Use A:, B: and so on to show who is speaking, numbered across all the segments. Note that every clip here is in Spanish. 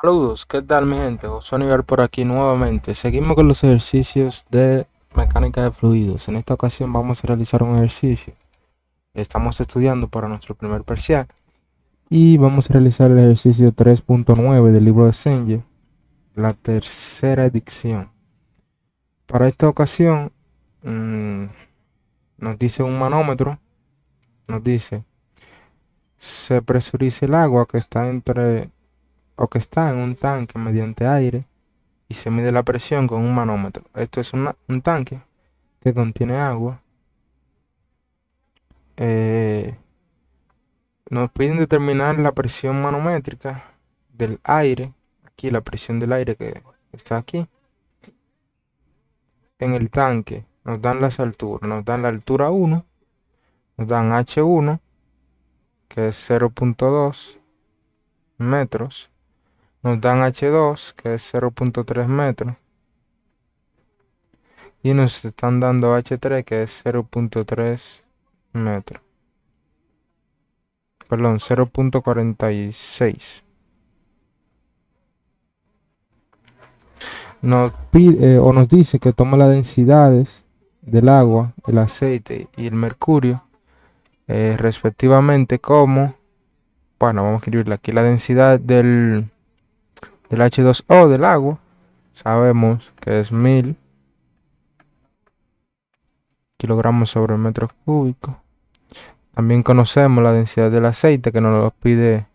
A: Saludos, ¿qué tal mi gente? José Aníbal por aquí nuevamente. Seguimos con los ejercicios de mecánica de fluidos. En esta ocasión vamos a realizar un ejercicio. Estamos estudiando para nuestro primer parcial y vamos a realizar el ejercicio 3.9 del libro de Senge, la tercera edición. Para esta ocasión nos dice un manómetro, nos dice se presuriza el agua que está que está en un tanque mediante aire y se mide la presión con un manómetro. Esto es un tanque que contiene agua. Eh, Nos piden determinar la presión manométrica del aire. Aquí la presión del aire que está aquí en el tanque. Nos dan las alturas. Nos dan la altura 1. Nos dan H1, que es 0.2 metros. Nos dan H2, que es 0.3 metros. Y nos están dando H3, que es 0.3 metros. Perdón, 0.46. Nos pide o nos dice que toma las densidades del agua, el aceite y el mercurio, respectivamente como, bueno, vamos a escribirle aquí la densidad del H2O del agua. Sabemos que es 1000 kilogramos sobre metros cúbicos. También conocemos la densidad del aceite que nos lo pide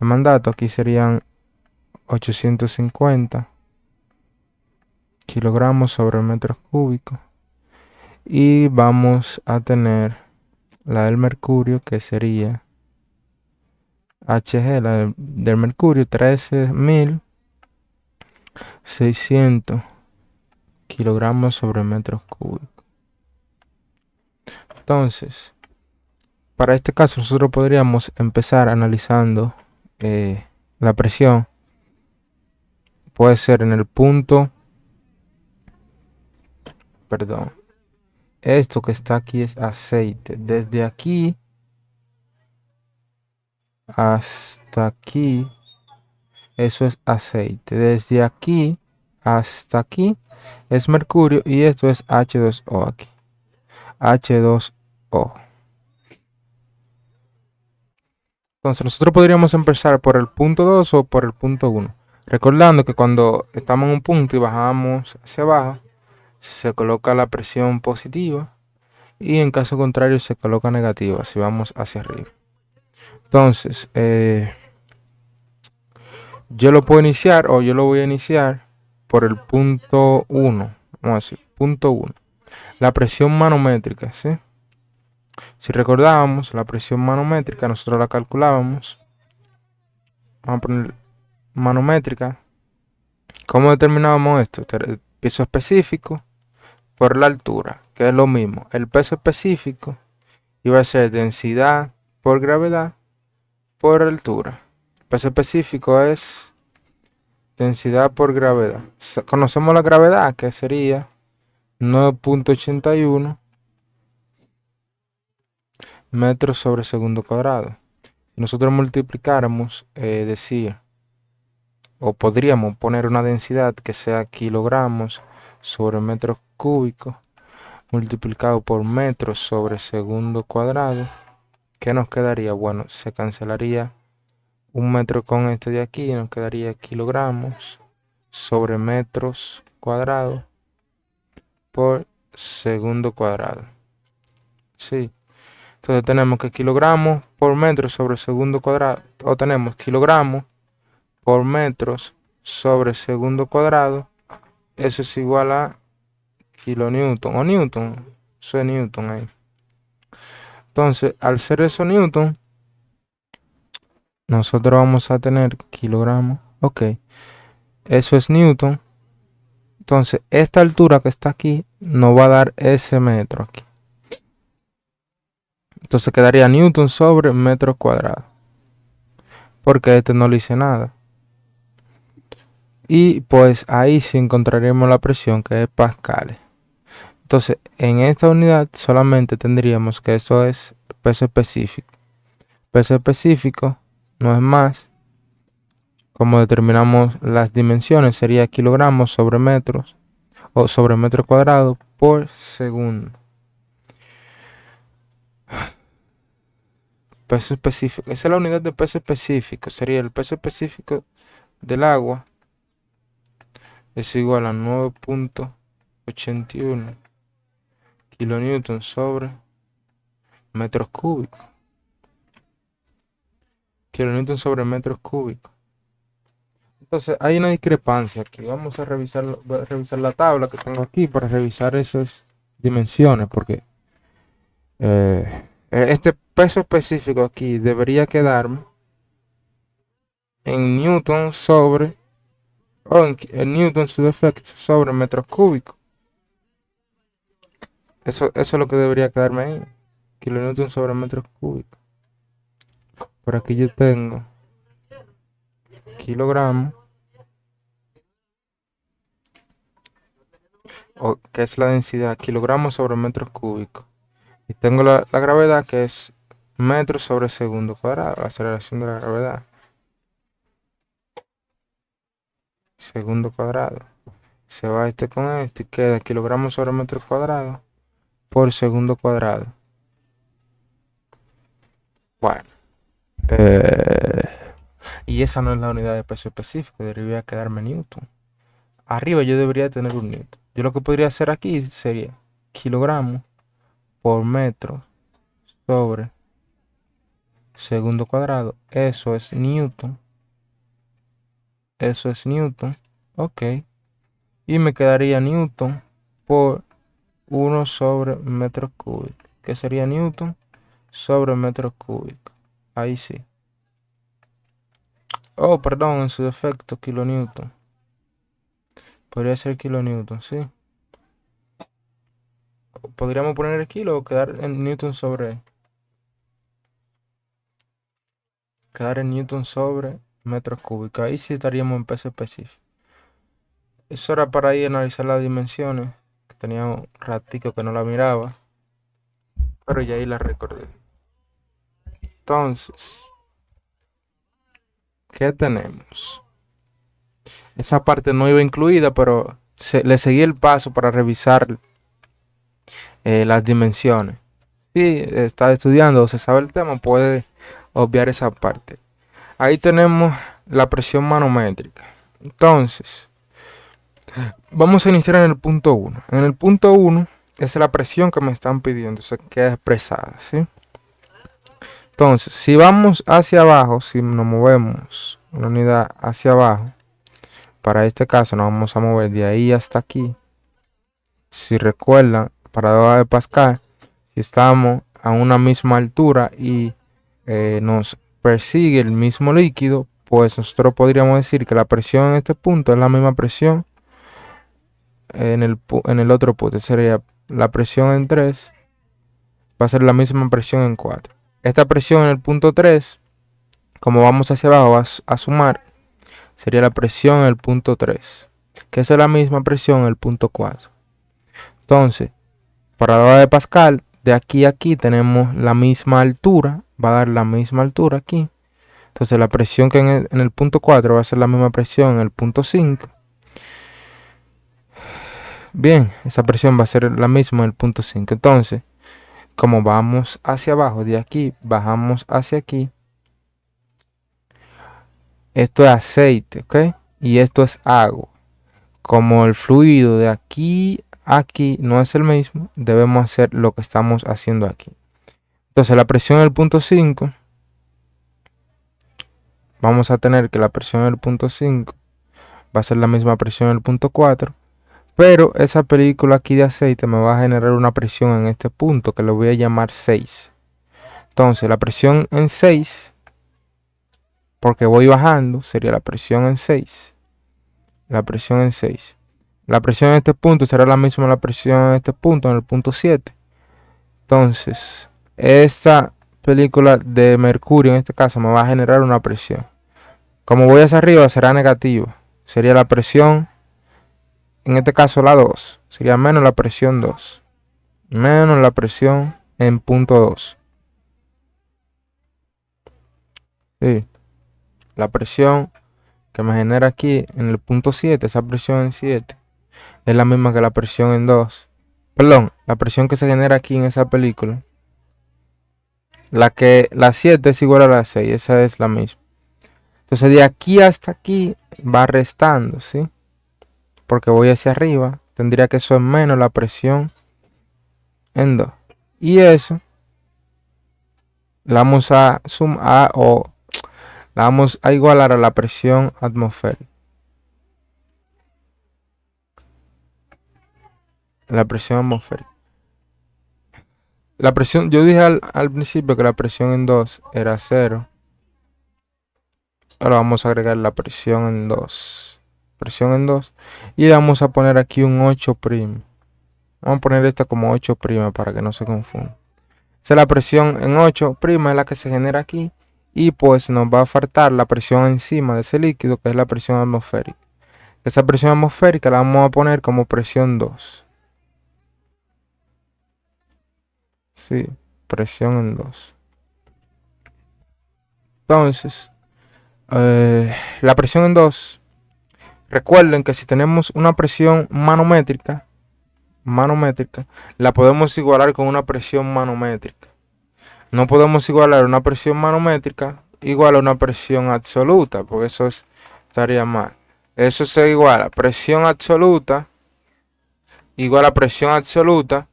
A: el mandato. Aquí serían 850 kilogramos sobre metros cúbicos. Y vamos a tener la del mercurio, que sería Hg, la del mercurio, 13.600 kilogramos sobre metros cúbicos. Entonces, para este caso nosotros podríamos empezar analizando la presión. Puede ser en el punto, perdón, esto que está aquí es aceite. Desde aquí hasta aquí, eso es aceite. Desde aquí hasta aquí es mercurio y esto es H2O aquí. H2O. Entonces nosotros podríamos empezar por el punto 2 o por el punto 1. Recordando que cuando estamos en un punto y bajamos hacia abajo, se coloca la presión positiva y en caso contrario se coloca negativa si vamos hacia arriba. Entonces, yo lo puedo iniciar o yo lo voy a iniciar por el punto 1. Vamos a decir, punto 1. La presión manométrica, ¿sí? Si recordábamos, la presión manométrica nosotros la calculábamos. Vamos a poner manométrica. ¿Cómo determinábamos esto? El peso específico por la altura, que es lo mismo. El peso específico iba a ser densidad por gravedad por altura. El peso específico es densidad por gravedad. Conocemos la gravedad, que sería 9.81 metros sobre segundo cuadrado. Si nosotros multiplicáramos, decir, o podríamos poner una densidad que sea kilogramos sobre metros cúbicos multiplicado por metros sobre segundo cuadrado, ¿qué nos quedaría? Bueno, se cancelaría un metro con este de aquí y nos quedaría kilogramos sobre metros cuadrados por segundo cuadrado. Sí. Entonces tenemos que kilogramos por metro sobre segundo cuadrado, o tenemos kilogramos por metros sobre segundo cuadrado. Eso es igual a kilonewton o newton. Eso es newton ahí. Entonces, al ser eso newton, nosotros vamos a tener kilogramos. Ok, eso es newton. Entonces, esta altura que está aquí nos va a dar ese metro aquí. Entonces quedaría newton sobre metro cuadrado. Porque este no le hice nada. Y pues ahí sí encontraremos la presión, que es pascales. Entonces, en esta unidad solamente tendríamos que esto es peso específico. Peso específico no es más Como determinamos las dimensiones, sería kilogramos sobre metros o sobre metro cuadrado por segundo. Peso específico. Esa es la unidad de peso específico. Sería el peso específico del agua es igual a 9.81 kilonewton sobre metros cúbicos. Kilonewton sobre metros cúbicos. Entonces hay una discrepancia aquí. Vamos a revisar la tabla que tengo aquí para revisar esas dimensiones, porque este peso específico aquí debería quedarme en newton sobre, o en newton su defecto sobre metros cúbicos. Eso es lo que debería quedarme ahí. Kilonewton sobre metros cúbicos. Por aquí yo tengo kilogramos, o que es la densidad, kilogramos sobre metros cúbicos. Y tengo la gravedad, que es metros sobre segundo cuadrado, la aceleración de la gravedad. Segundo cuadrado. Se va este con este y queda kilogramos sobre metro cuadrado por segundo cuadrado. Bueno. Y esa no es la unidad de peso específico, debería quedarme newton. Arriba yo debería tener un newton. Yo lo que podría hacer aquí sería kilogramos por metro sobre segundo cuadrado. Eso es newton. Eso es newton. Ok. Y me quedaría newton por 1 sobre metro cúbico. Que sería newton sobre metro cúbico. Ahí sí. Oh, perdón, en su defecto, kilonewton. Podría ser kilonewton, sí. Podríamos poner el kilo o quedar en newton sobre. Quedar en newton sobre metros cúbicos. Ahí sí estaríamos en peso específico. Eso era para ir a analizar las dimensiones. Que tenía un ratico que no la miraba. Pero ya ahí la recordé. Entonces, ¿qué tenemos? Esa parte no iba incluida, pero le seguí el paso para revisar las dimensiones. Si está estudiando o se sabe el tema, puede obviar esa parte. Ahí tenemos la presión manométrica. Entonces, vamos a iniciar en el punto 1. En el punto 1 es la presión que me están pidiendo, se queda expresada, ¿sí? Entonces, si vamos hacia abajo, si nos movemos una unidad hacia abajo, para este caso nos vamos a mover de ahí hasta aquí. Si recuerdan, paradoja de Pascal, si estamos a una misma altura y nos persigue el mismo líquido, pues nosotros podríamos decir que la presión en este punto es la misma presión en el otro punto. Sería la presión en 3, va a ser la misma presión en 4. Esta presión en el punto 3, como vamos hacia abajo a sumar, sería la presión en el punto 3, que es la misma presión en el punto 4. Entonces, paradoja de Pascal, de aquí a aquí tenemos la misma altura, va a dar la misma altura aquí. Entonces la presión que en el punto 4 va a ser la misma presión en el punto 5. Bien, esa presión va a ser la misma en el punto 5. Entonces, como vamos hacia abajo, de aquí bajamos hacia aquí. Esto es aceite, ¿ok? Y esto es agua. Como el fluido de aquí a aquí no es el mismo, debemos hacer lo que estamos haciendo aquí. Entonces la presión en el punto 5, vamos a tener que la presión en el punto 5 va a ser la misma presión en el punto 4. Pero esa película aquí de aceite me va a generar una presión en este punto que le voy a llamar 6. Entonces la presión en 6, porque voy bajando, sería la presión en 6. La presión en 6. La presión en este punto será la misma la presión en este punto, en el punto 7. Entonces, esta película de mercurio en este caso me va a generar una presión. Como voy hacia arriba será negativa. Sería la presión, en este caso la 2. Sería menos la presión 2. Menos la presión en punto 2. Sí. La presión que me genera aquí en el punto 7, esa presión en 7, es la misma que la presión en 2. Perdón, la presión que se genera aquí en esa película. La 7 es igual a la 6, esa es la misma. Entonces de aquí hasta aquí va restando, ¿sí? Porque voy hacia arriba. Tendría que eso es menos la presión en 2. Y eso la vamos a sumar o la vamos a igualar a la presión atmosférica. La presión atmosférica. La presión, yo dije al principio que la presión en 2 era 0. Ahora vamos a agregar la presión en 2. Presión en 2. Y le vamos a poner aquí un 8'. Vamos a poner esta como 8' para que no se confunda. Esa es la presión en 8', es la que se genera aquí. Y pues nos va a faltar la presión encima de ese líquido, que es la presión atmosférica. Esa presión atmosférica la vamos a poner como presión 2. Sí, presión en 2. Entonces, la presión en 2. Recuerden que si tenemos una presión manométrica, la podemos igualar con una presión manométrica. No podemos igualar una presión manométrica igual a una presión absoluta, porque eso estaría mal. Eso se iguala presión absoluta igual a presión absoluta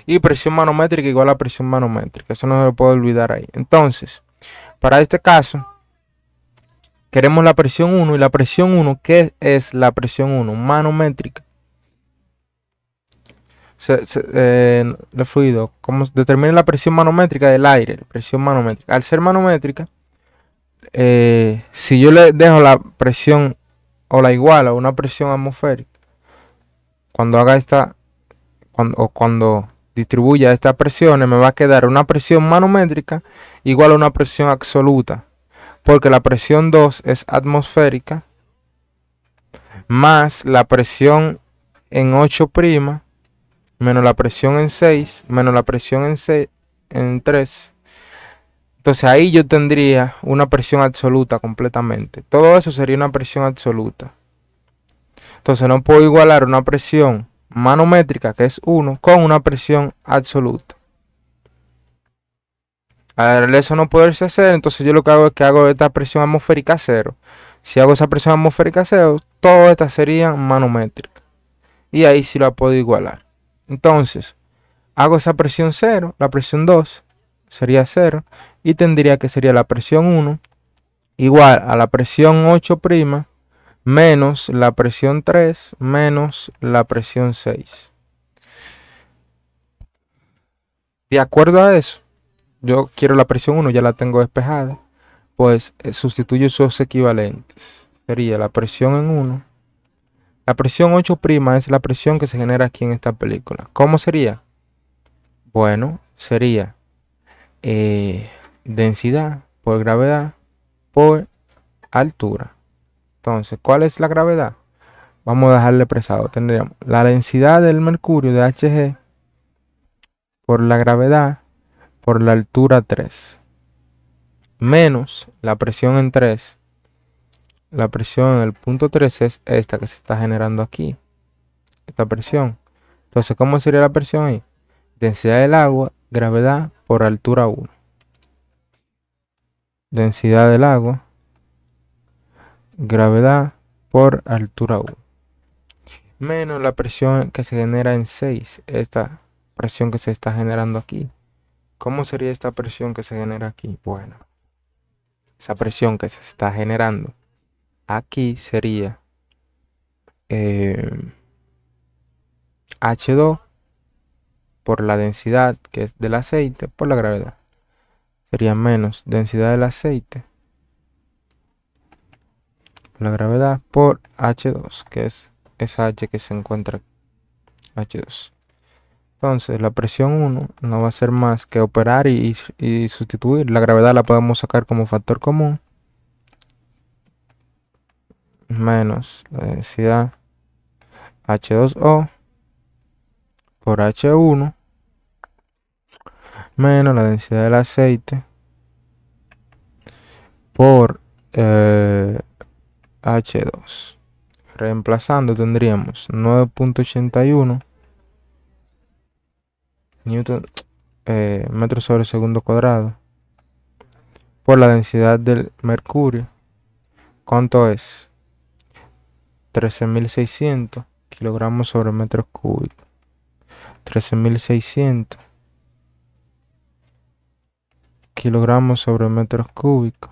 A: y presión manométrica igual a presión manométrica. Eso no se lo puedo olvidar ahí. Entonces, para este caso, queremos la presión 1 y la presión 1, ¿qué es la presión 1? Manométrica. El fluido, ¿cómo determina la presión manométrica del aire? Presión manométrica. Al ser manométrica, si yo le dejo la presión o la igualo a una presión atmosférica, cuando distribuya estas presiones, me va a quedar una presión manométrica igual a una presión absoluta, porque la presión 2 es atmosférica más la presión en 8' menos la presión en 6 menos la presión en 3. Entonces ahí yo tendría una presión absoluta completamente. Todo eso sería una presión absoluta. Entonces no puedo igualar una presión manométrica, que es 1, con una presión absoluta. Al eso no poderse hacer, entonces yo lo que hago es que hago esta presión atmosférica 0. Si hago esa presión atmosférica 0, todas estas serían manométricas. Y ahí sí la puedo igualar. Entonces, hago esa presión 0, la presión 2 sería 0. Y tendría que sería la presión 1 igual a la presión 8' menos la presión 3 menos la presión 6. De acuerdo a eso, yo quiero la presión 1, ya la tengo despejada. Pues sustituyo sus equivalentes. Sería la presión en 1. La presión 8' es la presión que se genera aquí en esta película. ¿Cómo sería? Bueno, sería densidad por gravedad por altura. Entonces, ¿cuál es la gravedad? Vamos a dejarle expresado. Tendríamos la densidad del mercurio de Hg por la gravedad por la altura 3. Menos la presión en 3. La presión en el punto 3 es esta que se está generando aquí. Esta presión. Entonces, ¿cómo sería la presión ahí? Densidad del agua, gravedad por altura 1. Densidad del agua, gravedad por altura 1. Menos la presión que se genera en 6. Esta presión que se está generando aquí. ¿Cómo sería esta presión que se genera aquí? Bueno, esa presión que se está generando aquí sería H2 por la densidad que es del aceite por la gravedad. Sería menos densidad del aceite por la gravedad por H2, que es esa H que se encuentra H2. Entonces la presión 1 no va a ser más que operar y sustituir. La gravedad la podemos sacar como factor común. Menos la densidad H2O por H1 menos la densidad del aceite por H2. Reemplazando tendríamos 9.81 Newton, metros sobre segundo cuadrado por la densidad del mercurio. ¿Cuánto es? 13.600 kilogramos sobre metros cúbicos. 13.600 kilogramos sobre metros cúbicos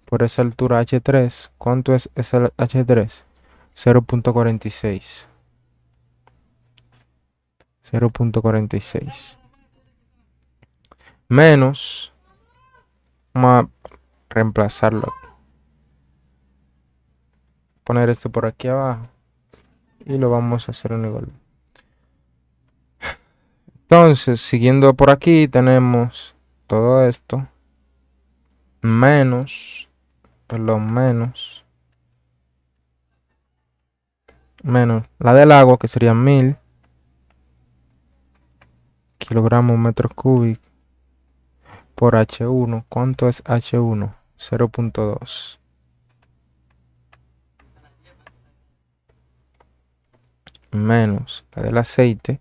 A: por esa altura H3. ¿Cuánto es esa H3? 0.46. 0.46 menos, vamos a reemplazarlo, poner esto por aquí abajo y lo vamos a hacer en igual. Entonces, siguiendo por aquí, tenemos todo esto menos, menos la del agua, que sería 1000 kilogramos metros cúbicos por H1. ¿Cuánto es H1? 0.2 menos la del aceite,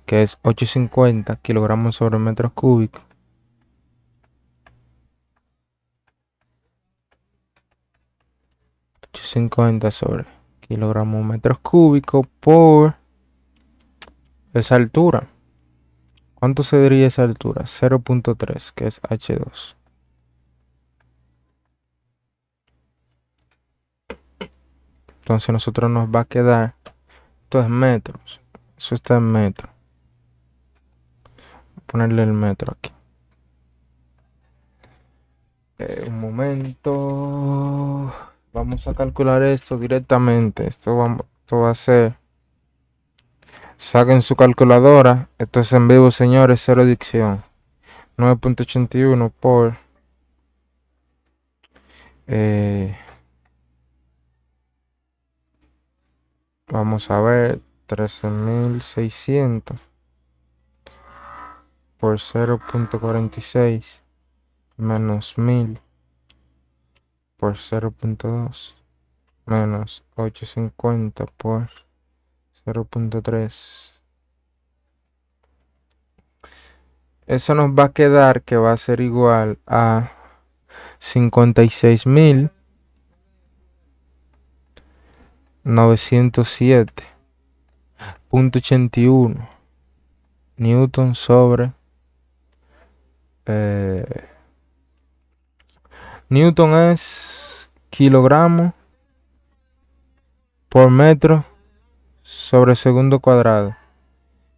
A: que es 850 kilogramos sobre metros cúbicos. 850 sobre kilogramos metros cúbicos por esa altura. ¿Cuánto se diría esa altura? 0.3, que es H2. Entonces nosotros nos va a quedar, esto es metros, eso está en metros. Voy a ponerle el metro aquí. Un momento. Vamos a calcular esto directamente. Esto va a ser. Saquen su calculadora. Esto es en vivo, señores, cero dicción. 9.81 por vamos a ver, 13.600 por 0.46 menos 1000 por 0.2 menos 850 por 0.3. Eso nos va a quedar que va a ser igual a 56.907.81 Newton sobre Newton es kilogramo por metro sobre segundo cuadrado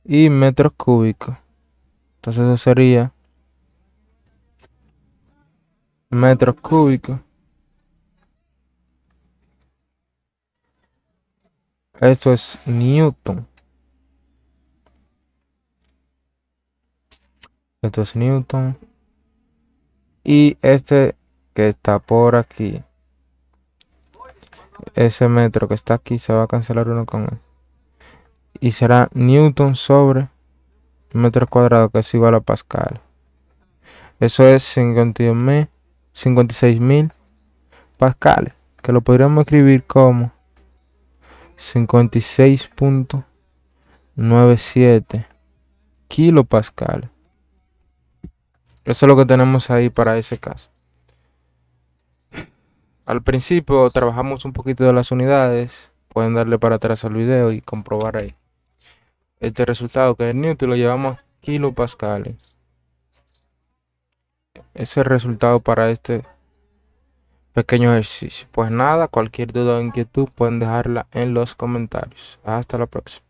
A: y metros cúbicos. Entonces eso sería metros cúbicos. Esto es Newton. Esto es Newton. Y este que está por aquí, ese metro que está aquí, se va a cancelar uno con él. Y será Newton sobre metros cuadrados, que es igual a Pascal. Eso es 56.000 pascales, que lo podríamos escribir como 56.97 kilopascales. Eso es lo que tenemos ahí para ese caso. Al principio trabajamos un poquito de las unidades. Pueden darle para atrás al video y comprobar ahí. Este resultado, que es Newton, lo llevamos a kilopascales. Ese es el resultado para este pequeño ejercicio. Pues nada, cualquier duda o inquietud pueden dejarla en los comentarios. Hasta la próxima.